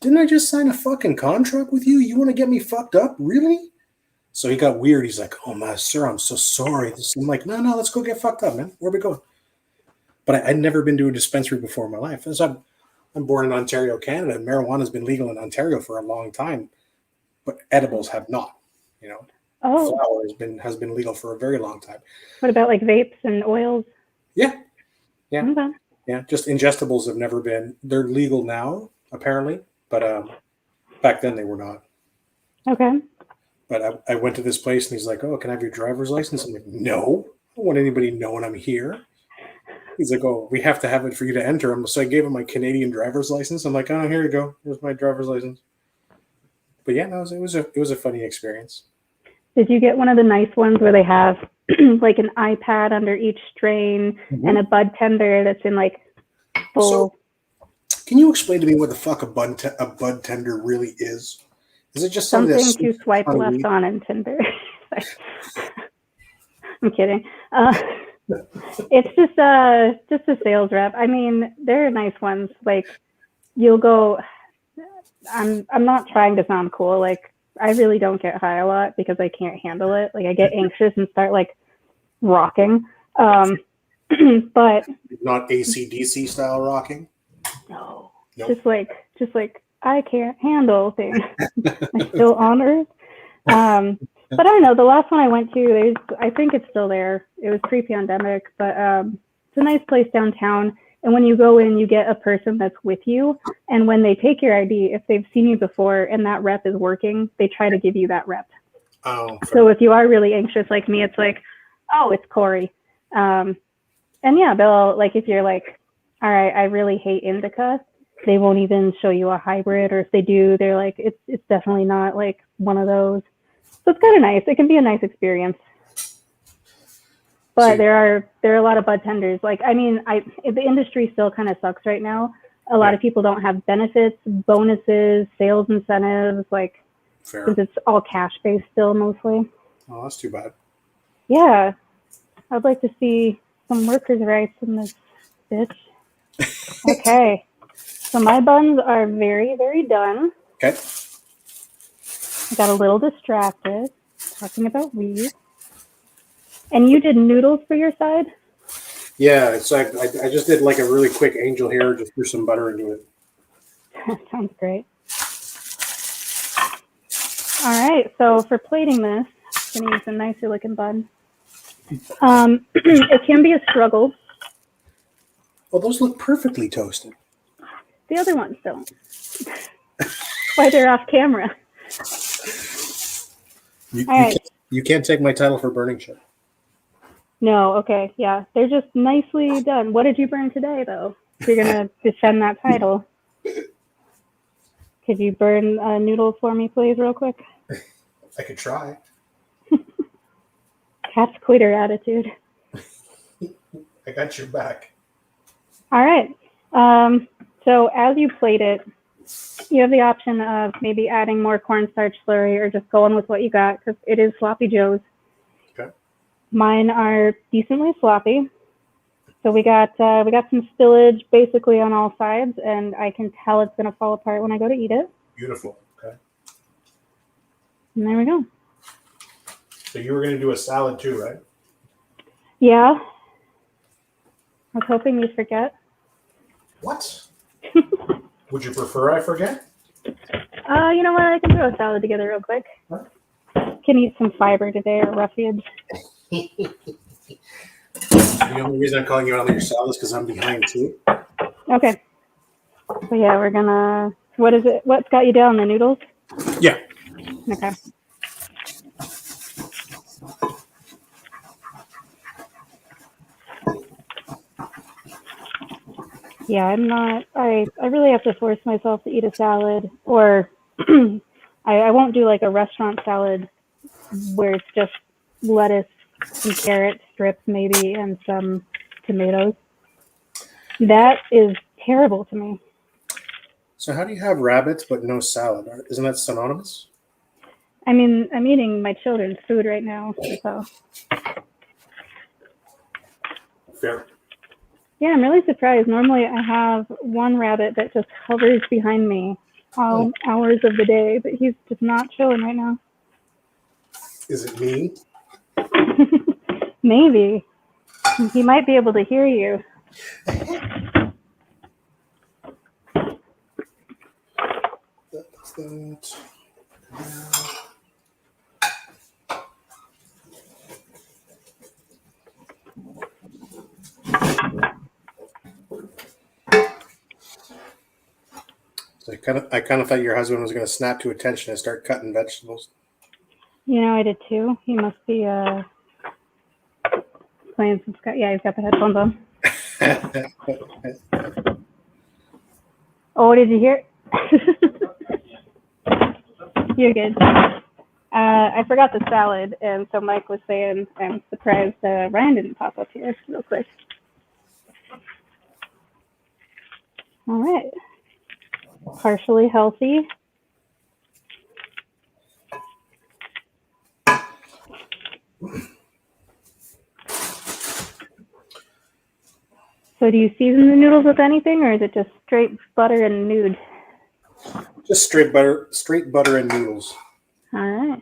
"Didn't I just sign a fucking contract with you? You want to get me fucked up, really?" So he got weird. He's like, "Oh my sir, I'm so sorry." I'm like, "No, let's go get fucked up, man. Where are we going?" But I'd never been to a dispensary before in my life. So I'm born in Ontario, Canada, and marijuana's been legal in Ontario for a long time, but edibles have not. Oh. Flower has been legal for a very long time. What about like vapes and oils? Yeah. Okay. Yeah. Just ingestibles have never been. They're legal now, apparently, but back then they were not. Okay. But I went to this place and he's like, "Oh, can I have your driver's license?" I'm like, "No, I don't want anybody knowing I'm here." He's like, "Oh, we have to have it for you to enter." So I gave him my Canadian driver's license. I'm like, "Oh, here you go. Here's my driver's license." But yeah, no, it was a funny experience. Did you get one of the nice ones where they have like an iPad under each strain and a bud tender that's in like full? So, can you explain to me what the fuck a bud tender really is? Is it just something to swipe left on in Tinder? I'm kidding. It's just a sales rep. I mean, they're nice ones. Like you'll go. I'm not trying to sound cool. Like I really don't get high a lot because I can't handle it. Like I get anxious and start like rocking. But not AC/DC style rocking. No, nope. just like I can't handle things. I'm still on Earth. But I don't know. The last one I went to, I think it's still there. It was pre-pandemic, but it's a nice place downtown. And when you go in, you get a person that's with you. And when they take your ID, if they've seen you before and that rep is working, they try to give you that rep. Oh. So if you are really anxious like me, it's like, oh, it's Corey. And yeah, they'll like if you're like, all right, I really hate indica, they won't even show you a hybrid, or if they do, they're like, it's definitely not like one of those. So it's kind of nice. It can be a nice experience. But there are a lot of bud tenders. Like, I mean, the industry still kind of sucks right now. A lot of people don't have benefits, bonuses, sales incentives, like, because it's all cash based still mostly. Oh, that's too bad. Yeah, I'd like to see some workers' rights in this bitch. Okay, so my buns are very, very done. Okay. I got a little distracted talking about weed. And you did noodles for your side? Yeah, it's like I just did like a really quick angel hair, just threw some butter into it. Sounds great. All right, so for plating this, I'm gonna use a nicer looking bun. It can be a struggle. Well, those look perfectly toasted. The other ones don't. Why they're off camera. You can't take my title for burning shit. No, okay, yeah. They're just nicely done. What did you burn today, though? If you're going to defend that title. Could you burn a noodle for me, please, real quick? I could try. Cat's quitter attitude. I got your back. All right. So as you plate it, you have the option of maybe adding more cornstarch slurry or just going with what you got, because it is sloppy joes. Okay. Mine are decently sloppy. So we got some spillage basically on all sides, and I can tell it's gonna fall apart when I go to eat it. Beautiful. Okay. And there we go. So you were gonna do a salad too, right? Yeah. I was hoping you'd forget. What? Would you prefer I forget? You know what? I can throw a salad together real quick. Huh? Can eat some fiber today or roughage. The only reason I'm calling you out on your salad is because I'm behind too. Okay. So yeah, we're gonna. What is it? What's got you down? The noodles? Yeah. Okay. Yeah, I'm not. I really have to force myself to eat a salad, or I won't do like a restaurant salad where it's just lettuce, some carrot strips maybe, and some tomatoes. That is terrible to me. So how do you have rabbits but no salad? Isn't that synonymous? I mean, I'm eating my children's food right now, so. Fair. Yeah, I'm really surprised. Normally I have one rabbit that just hovers behind me all hours of the day, but he's just not chilling right now. Is it me? Maybe. He might be able to hear you. That's that. So I kind of thought your husband was going to snap to attention and start cutting vegetables. You know, I did too. He must be playing some Scott. Yeah, he's got the headphones on. Oh, did you hear? You're good. I forgot the salad, and so Mike was saying I'm surprised Ryan didn't pop up here real quick. All right. Partially healthy. So do you season the noodles with anything, or is it just straight butter and nude? Just straight butter and noodles. All right.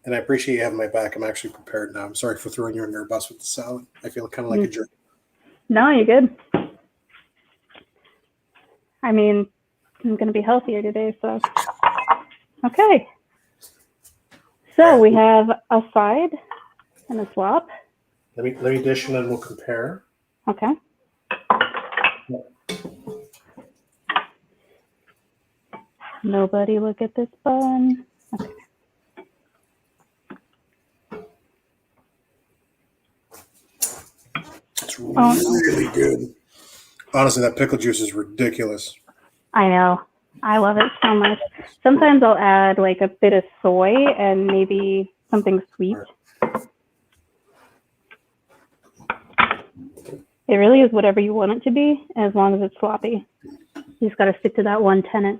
And I appreciate you having my back. I'm actually prepared now. I'm sorry for throwing you under a bus with the salad. I feel kind of like a jerk. No, you're good. I mean, I'm going to be healthier today, so. Okay. So we have a side and a swap. Let me dish and then we'll compare. Okay. Nobody look at this bun. Okay. It's really good. Honestly, that pickle juice is ridiculous. I know. I love it so much. Sometimes I'll add like a bit of soy and maybe something sweet. It really is whatever you want it to be, as long as it's sloppy. You just got to stick to that one tenet.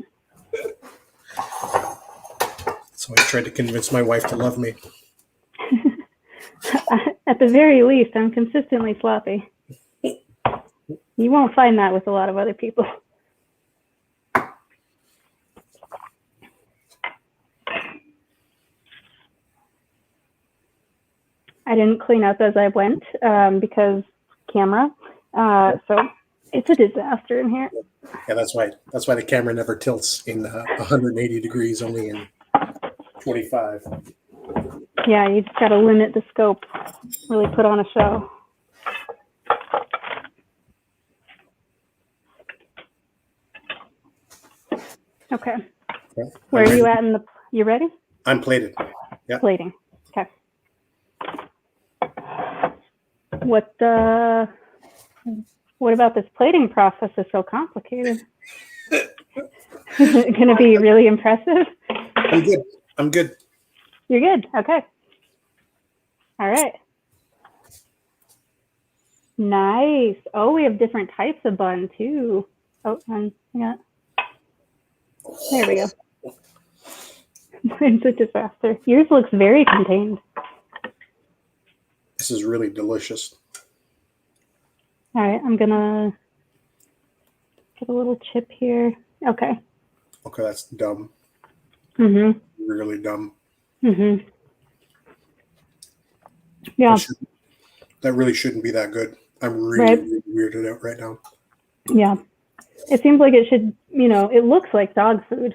So I tried to convince my wife to love me. At the very least, I'm consistently sloppy. You won't find that with a lot of other people. I didn't clean up as I went because camera. So it's a disaster in here. Yeah, that's why the camera never tilts in 180 degrees, only in 25. Yeah, you just got to limit the scope. Really put on a show. Okay. Where are you at in the? You ready? I'm plated. Yeah. Plating. Okay. What about this plating process is so complicated? Is it going to be really impressive? I'm good. You're good. Okay. All right. Nice. Oh, we have different types of bun too. Oh, and yeah. There we go. It's a disaster. Yours looks very contained. This is really delicious. All right, I'm gonna get a little chip here. Okay. Okay, that's dumb. Mhm. Really dumb. Mhm. Yeah. That really shouldn't be that good. I'm really weirded out right now. Yeah. It seems like it should, it looks like dog food.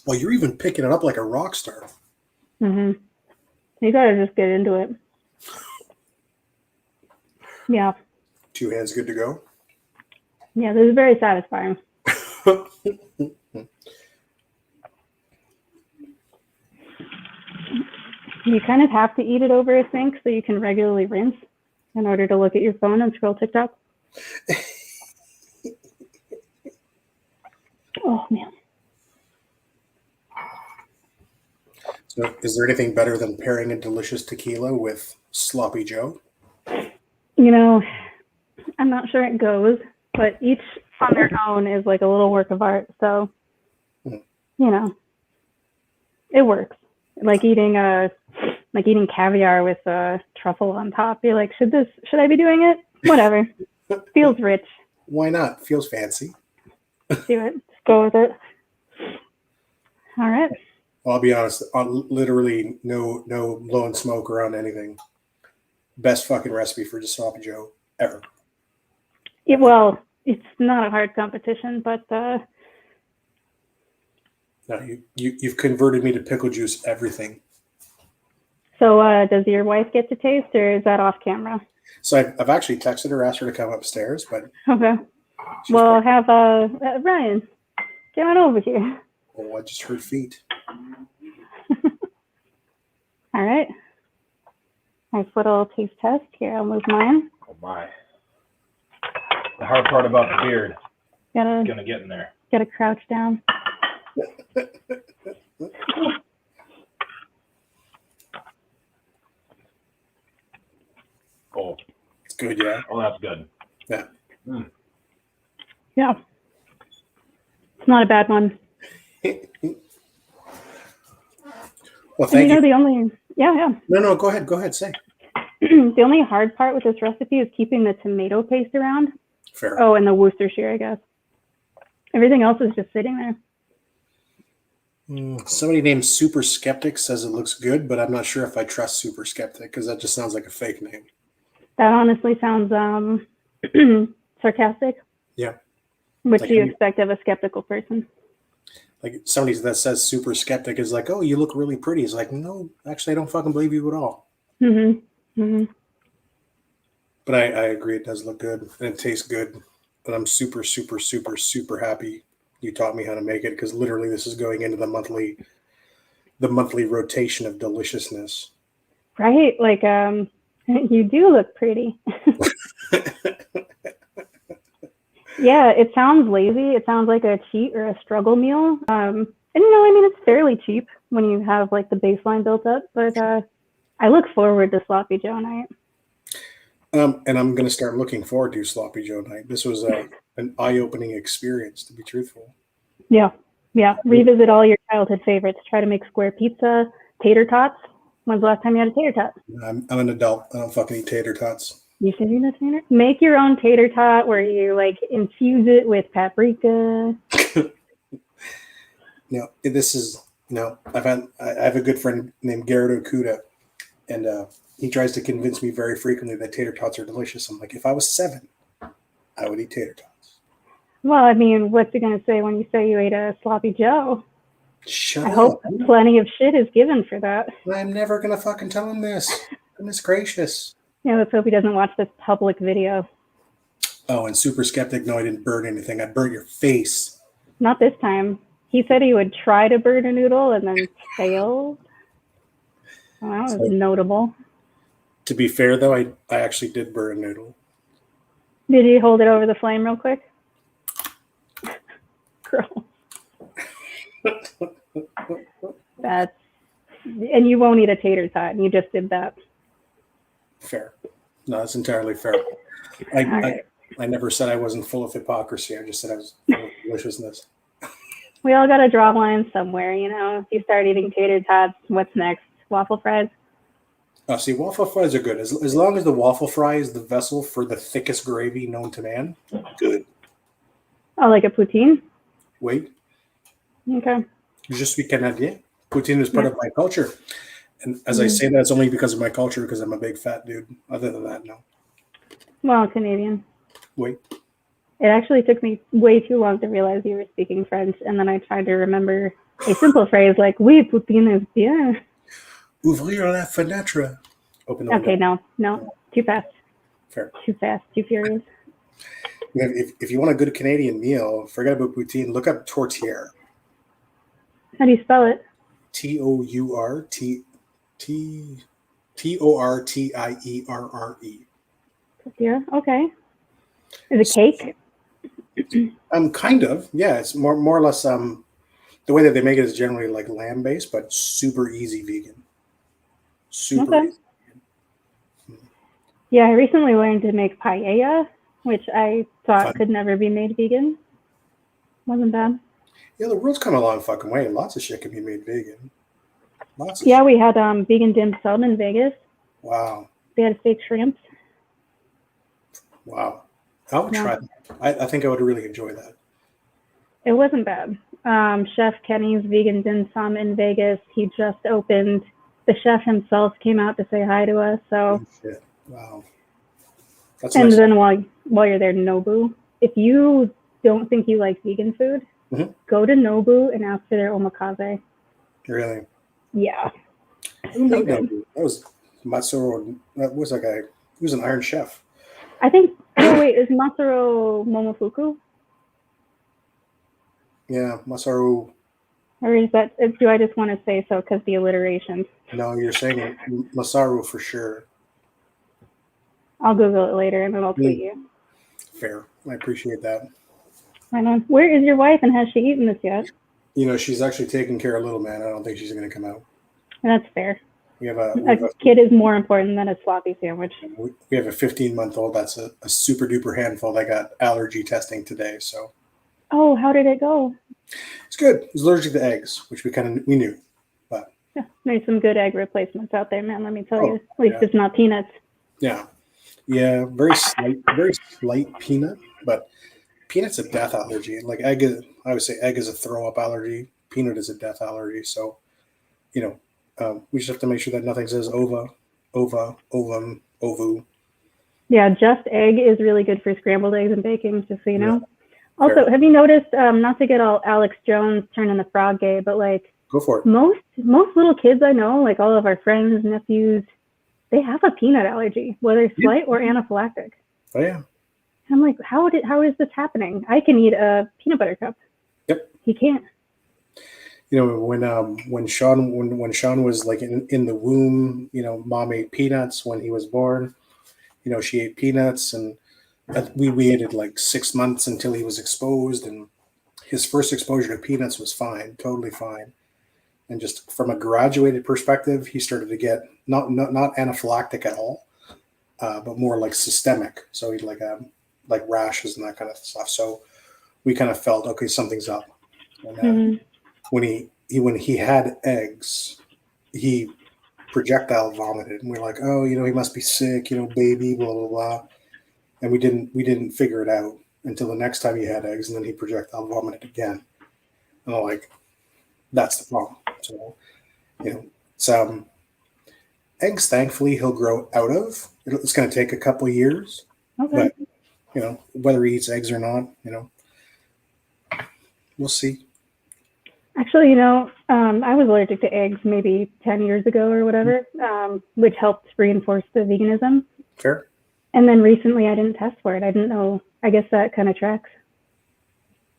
Well, you're even picking it up like a rock star. Mhm. You gotta just get into it. Yeah. 2 hands good to go. Yeah, this is very satisfying. You kind of have to eat it over a sink so you can regularly rinse in order to look at your phone and scroll TikTok. Oh, man. So is there anything better than pairing a delicious tequila with sloppy Joe? I'm not sure it goes, but each on their own is like a little work of art. So, it works. Like eating caviar with truffle on top. You're like, should I be doing it? Whatever. Feels rich. Why not? Feels fancy. Do it. Just go with it. All right. Well, I'll be honest. Literally no blowing smoke around anything. Best fucking recipe for just sloppy Joe ever. Well, it's not a hard competition, but No, you've converted me to pickle juice everything. So does your wife get to taste, or is that off camera? So I've actually texted her, asked her to come upstairs, but Okay. Well, have Ryan get on over here. Oh, I just heard feet. All right. Nice little taste test. Here, I'll move mine. Oh my. The hard part about the beard is Gotta gonna get in there. crouch down. Oh, It's good, yeah. oh, that's good. Yeah. Mm. Yeah. It's not a bad one. Well, And thank you. the only No, go ahead, say. the only hard part with this recipe is keeping the tomato paste around. Fair. Oh, and the Worcestershire, I guess. Everything else is just sitting there. Somebody named Super Skeptic says it looks good, but I'm not sure if I trust Super Skeptic because that just sounds like a fake name. That honestly sounds sarcastic. Yeah. Which Like, do you expect of a skeptical person? Like somebody that says Super Skeptic is like, oh, you look really pretty. It's like, no, actually, I don't fucking believe you at all. Mm-hmm. Mm-hmm. But I agree, it does look good and it tastes good. And I'm super, super, super, super happy you taught me how to make it because literally this is going into the monthly rotation of deliciousness. Right? Like, you do look pretty. Yeah, it sounds lazy. It sounds like a cheat or a struggle meal. And it's fairly cheap when you have like the baseline built up. But I look forward to Sloppy Joe night. And I'm going to start looking forward to Sloppy Joe night. This was an eye-opening experience, to be truthful. Yeah. Revisit all your childhood favorites. Try to make square pizza, tater tots. When's the last time you had a tater tot? I'm an adult. I don't fucking eat tater tots. You should do that, Tanner. Make your own tater tot where you like infuse it with paprika. I have a good friend named Garrett Okuda, and he tries to convince me very frequently that tater tots are delicious. I'm like, if I was 7, I would eat tater tots. Well, I mean, what's he going to say when you say you ate a Sloppy Joe? Shut I up. hope plenty of shit is given for that. I'm never going to fucking tell him this. Goodness gracious. Yeah, let's hope he doesn't watch this public video. Oh, and Super Skeptic, no, I didn't burn anything. I burnt your face. Not this time. He said he would try to burn a noodle and then failed. Well, that was notable. To be fair, though, I actually did burn a noodle. Did you hold it over the flame real quick? Gross. And you won't eat a tater tot, and you just did that. Fair. No, that's entirely fair. I never said I wasn't full of hypocrisy. I just said I was full of deliciousness. We all got to draw lines somewhere, If you start eating tater tots, what's next? Waffle fries? Oh, see, waffle fries are good. As long as the waffle fry is the vessel for the thickest gravy known to man, good. Oh, like a poutine? Wait. Okay. Je suis Canadien. Poutine is part of my culture. And as I say that, it's only because of my culture, because I'm a big fat dude. Other than that, no. Well, Canadian. Wait. It actually took me way too long to realize you were speaking French, and then I tried to remember a simple phrase like, oui, poutine is bien. Ouvrir la fenêtre. Open the window. Okay, no. Too fast. Fair. Too fast. Too furious. If you want a good Canadian meal, forget about poutine. Look up tourtière. How do you spell it? Tourtiere. Yeah. Okay. Is it cake? Kind of. Yeah, it's more or less. The way that they make it is generally like lamb based, but super easy vegan. Super Okay. easy. Yeah, I recently learned to make paella, which I thought Fun. could never be made vegan. Wasn't bad. Yeah, the world's come a long fucking way. Lots of shit can be made vegan. Lots of Yeah, shit. we had vegan dim sum in Vegas. Wow. They had fake shrimp. Wow. I would try that. I think I would really enjoy that. It wasn't bad. Chef Kenny's Vegan Dim Sum in Vegas, he just opened. The chef himself came out to say hi to us. So, Oh, shit. Wow. That's and nice. then while you're there, Nobu, if you don't think you like vegan food, go to Nobu and ask for their omakase. Really? Yeah. Who So made good. that? That was Matsuro. What was that guy? He was an Iron Chef. I think. Oh wait, is Masaru Momofuku? Yeah, Masaru. Or is that? Do I just want to say so because the alliteration? No, you're saying Masaru for sure. I'll Google it later and then I'll tweet you. Fair. I appreciate that. Right on. Where is your wife and has she eaten this yet? She's actually taking care of little man. I don't think she's going to come out. That's fair. We have a kid is more important than a sloppy sandwich. We have a 15-month-old. That's a super duper handful. That got allergy testing today. So. Oh, how did it go? It's good. He's allergic to eggs, which we knew. But yeah, there's some good egg replacements out there, man. Let me tell you. At least it's not peanuts. Yeah. Yeah. Very slight peanut, but peanut's a death allergy. Like egg, I would say egg is a throw up allergy. Peanut is a death allergy. So, we just have to make sure that nothing says ova, ovum, ovu. Yeah, just egg is really good for scrambled eggs and baking, just so you know. Also, Fair. have you noticed, not to get all Alex Jones turning the frog gay, but like go for it. Most little kids I know, like all of our friends, nephews, they have a peanut allergy, whether slight or anaphylactic. Oh yeah. I'm like, how is this happening? I can eat a peanut butter cup. Yep. He can't. When Sean was like in the womb, mom ate peanuts when he was born. She ate peanuts, and we waited like 6 months until he was exposed, and his first exposure to peanuts was fine, totally fine. And just from a graduated perspective, he started to get not anaphylactic at all, but more like systemic. So he'd like rashes and that kind of stuff. So we kind of felt, okay, something's up. And when he had eggs, he projectile vomited, and we're like, oh, he must be sick, baby, blah blah blah. And we didn't figure it out until the next time he had eggs, and then he projectile vomited again. And I'm like, that's the problem. So, it's eggs. Thankfully, he'll grow out of. It's going to take a couple of years, Okay. but whether he eats eggs or not, we'll see. Actually, I was allergic to eggs maybe 10 years ago or whatever, which helped reinforce the veganism. Fair. And then recently I didn't test for it. I didn't know. I guess that kind of tracks.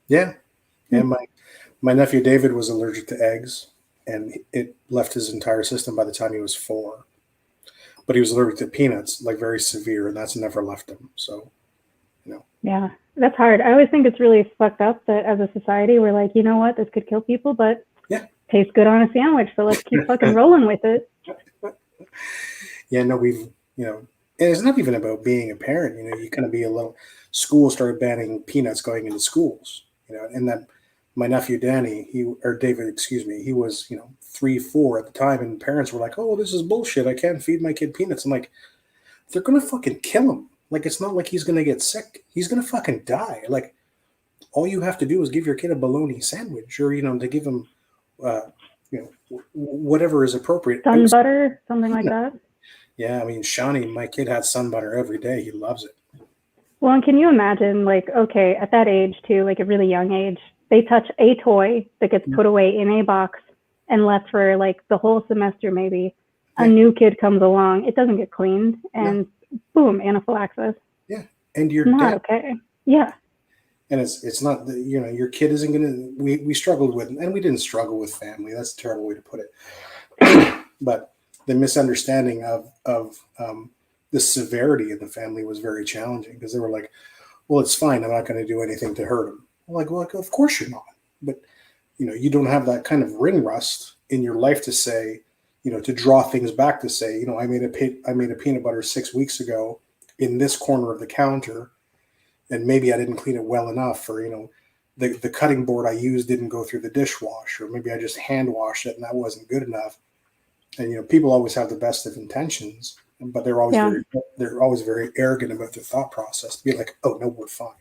Yeah. Yeah. My nephew David was allergic to eggs, and it left his entire system by the time he was 4. But he was allergic to peanuts, like very severe, and that's never left him. So, Yeah, that's hard. I always think it's really fucked up that as a society, we're like, you know what, this could kill people, but tastes good on a sandwich, so let's keep fucking rolling with it. Yeah, no, and it's not even about being a parent. You kind of be a little. Schools started banning peanuts going into schools. And then my nephew David, he was 3, 4 at the time, and parents were like, "Oh, this is bullshit. I can't feed my kid peanuts." I'm like, they're gonna fucking kill him. Like, it's not like he's gonna get sick. He's gonna fucking die. Like, all you have to do is give your kid a bologna sandwich, or to give him, whatever is appropriate. Sun butter, something like that. Yeah, I mean, Shawnee, my kid had sun butter every day. He loves it. Well, and can you imagine, like, okay, at that age too, like a really young age, they touch a toy that gets put away in a box and left for like the whole semester maybe. A new kid comes along, it doesn't get cleaned, and boom, anaphylaxis. Yeah, and you're not okay. Yeah. And it's not, your kid isn't going to, we struggled with, and we didn't struggle with family. That's a terrible way to put it. But the misunderstanding of the severity of the family was very challenging, because they were like, well, it's fine. I'm not going to do anything to hurt him. I'm like, well, of course you're not. But, you don't have that kind of ring rust in your life to say, to draw things back to say, I made a peanut butter 6 weeks ago in this corner of the counter, and maybe I didn't clean it well enough, or, the cutting board I used didn't go through the dishwasher, or maybe I just hand washed it and that wasn't good enough. And, people always have the best of intentions, but they're always very arrogant about their thought process to be like, oh no, we're fine.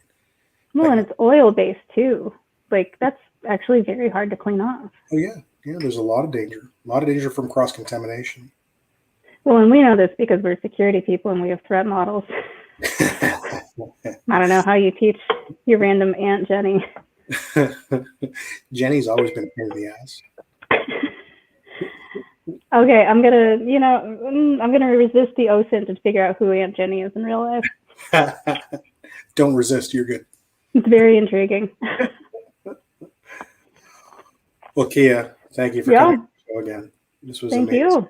Well, and it's oil based too. Like, that's actually very hard to clean off. Oh yeah. Yeah. There's a lot of danger from cross contamination. Well, and we know this because we're security people and we have threat models. I don't know how you teach your random Aunt Jenny. Jenny's always been a pain in the ass. Okay, I'm gonna resist the OSINT and figure out who Aunt Jenny is in real life. Don't resist. You're good. It's very intriguing. Well, Kia, thank you for coming on the show again. This was amazing. Thank you.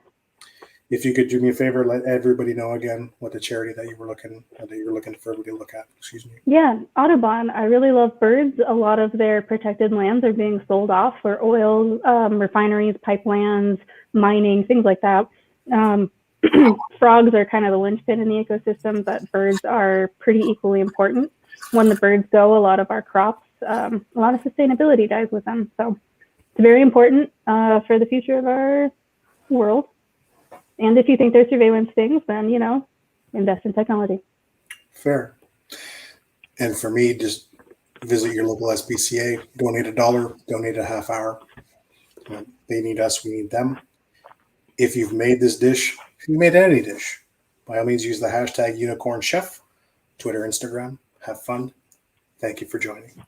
if you could do me a favor, let everybody know again what the charity that you were looking for everybody to look at. Excuse me. Yeah, Audubon. I really love birds. A lot of their protected lands are being sold off for oil, refineries, pipelines, mining, things like that. Frogs are kind of the linchpin in the ecosystem, but birds are pretty equally important. When the birds go, a lot of our crops, a lot of sustainability dies with them. So it's very important for the future of our world. And if you think they're surveillance things, then, you know, invest in technology. Fair. And for me, just visit your local SPCA, donate $1, donate a half hour. They need us, we need them. If you've made this dish, if you made any dish, by all means use the hashtag unicorn chef, Twitter, Instagram. Have fun. Thank you for joining.